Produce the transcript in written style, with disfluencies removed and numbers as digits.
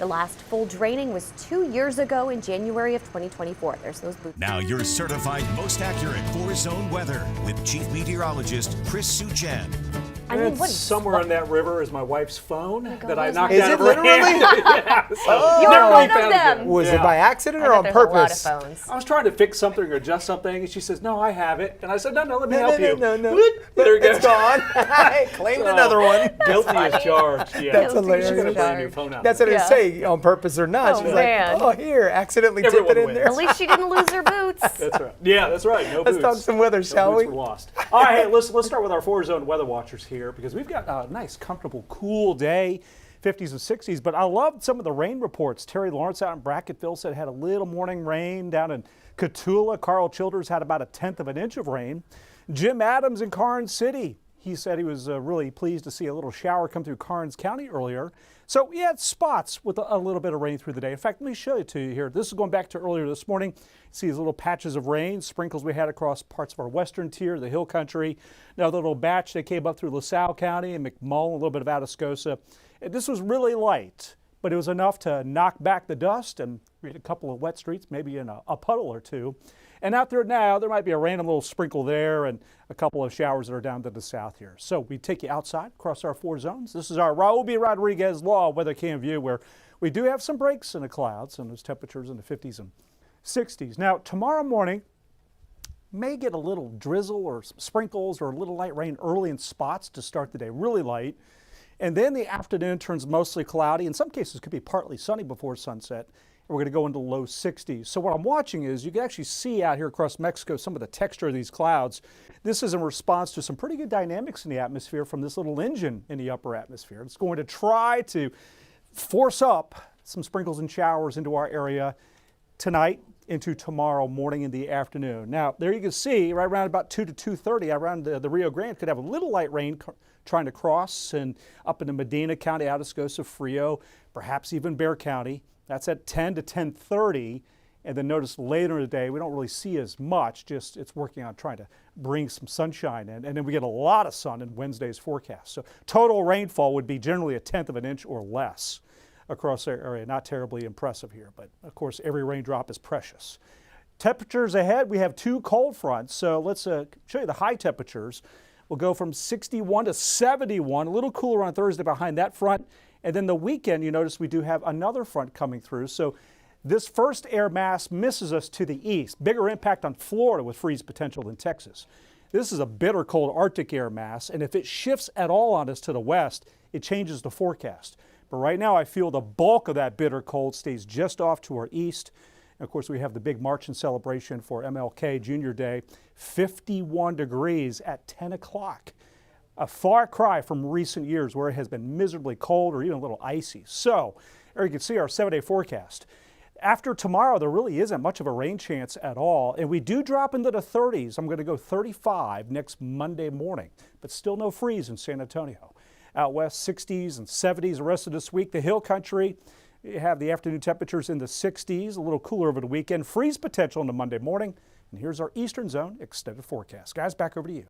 The last full draining was 2 years ago in January of 2024. There's those boots. Now you're certified most accurate four-zone weather with Chief Meteorologist Chris Suchan. I mean, what somewhere on that river is my wife's phone that I where's knocked my out of phone? her hand. Yeah, so You're never one really of found them. it. Was it Yeah. by accident or I on bet there's purpose? a lot of phones. I was trying to fix something or adjust something, and she says, "No, I have it." And I said, "No, let me help you." No. There it goes. It's gone. I claimed another one. Guilty as charged. Yeah. That's Guilty hilarious. She got a brand new phone out. That's what I Yeah. was saying, on purpose or not. Oh, She was man. like, oh, here, accidentally Everyone tip it in wins. there. At least she didn't lose her boots. That's right. Yeah, that's right. No Let's boots. talk some weather, shall No we? boots were lost. All right, hey, let's start with our four-zone weather watchers here because we've got a nice, comfortable, cool day, 50s and 60s. But I loved some of the rain reports. Terry Lawrence out in Brackettville said had a little morning rain. Down in Cotulla, Carl Childers had about 1/10 of an inch of rain. Jim Adams in Karnes City, he said he was really pleased to see a little shower come through Karnes County earlier. So we had spots with a little bit of rain through the day. In fact, let me show it to you here. This is going back to earlier this morning. See these little patches of rain, sprinkles we had across parts of our western tier, the hill country. Another little batch that came up through LaSalle County and McMullen, a little bit of Atascosa. This was really light, but it was enough to knock back the dust and create a couple of wet streets, maybe in a puddle or two. And out there now, there might be a random little sprinkle there and a couple of showers that are down to the south here. So we take you outside across our four zones. This is our Raul B. Rodriguez Law Weather Cam View, where we do have some breaks in the clouds and those temperatures in the 50s and 60s. Now, tomorrow morning, may get a little drizzle or some sprinkles or a little light rain early in spots to start the day, really light. And then the afternoon turns mostly cloudy. In some cases, could be partly sunny before sunset. We're going to go into low 60s. So what I'm watching is you can actually see out here across Mexico some of the texture of these clouds. This is in response to some pretty good dynamics in the atmosphere from this little engine in the upper atmosphere. It's going to try to force up some sprinkles and showers into our area tonight into tomorrow morning in the afternoon. Now, there you can see right around about 2 to 2:30 around the Rio Grande could have a little light rain trying to cross and up into Medina County, Atascosa, Frio, perhaps even Bexar County. That's at 10 to 10:30, and then notice later in the day we don't really see as much, just it's working on trying to bring some sunshine in, and then we get a lot of sun in Wednesday's forecast. So total rainfall would be generally 1/10 of an inch or less across our area. Not terribly impressive here, but of course every raindrop is precious. Temperatures ahead, we have two cold fronts, so let's show you the high temperatures. We'll go from 61 to 71, a little cooler on Thursday behind that front. And then the weekend, you notice we do have another front coming through. So this first air mass misses us to the east. Bigger impact on Florida with freeze potential than Texas. This is a bitter cold Arctic air mass, and if it shifts at all on us to the west, it changes the forecast. But right now I feel the bulk of that bitter cold stays just off to our east. And of course, we have the big march and celebration for MLK Junior Day, 51 degrees at 10 o'clock. A far cry from recent years where it has been miserably cold or even a little icy. So, there you can see our 7-day forecast. After tomorrow, there really isn't much of a rain chance at all, and we do drop into the 30s. I'm going to go 35 next Monday morning, but still no freeze in San Antonio. Out west, 60s and 70s the rest of this week. The hill country, you have the afternoon temperatures in the 60s, a little cooler over the weekend. Freeze potential into Monday morning. And here's our eastern zone extended forecast. Guys, back over to you.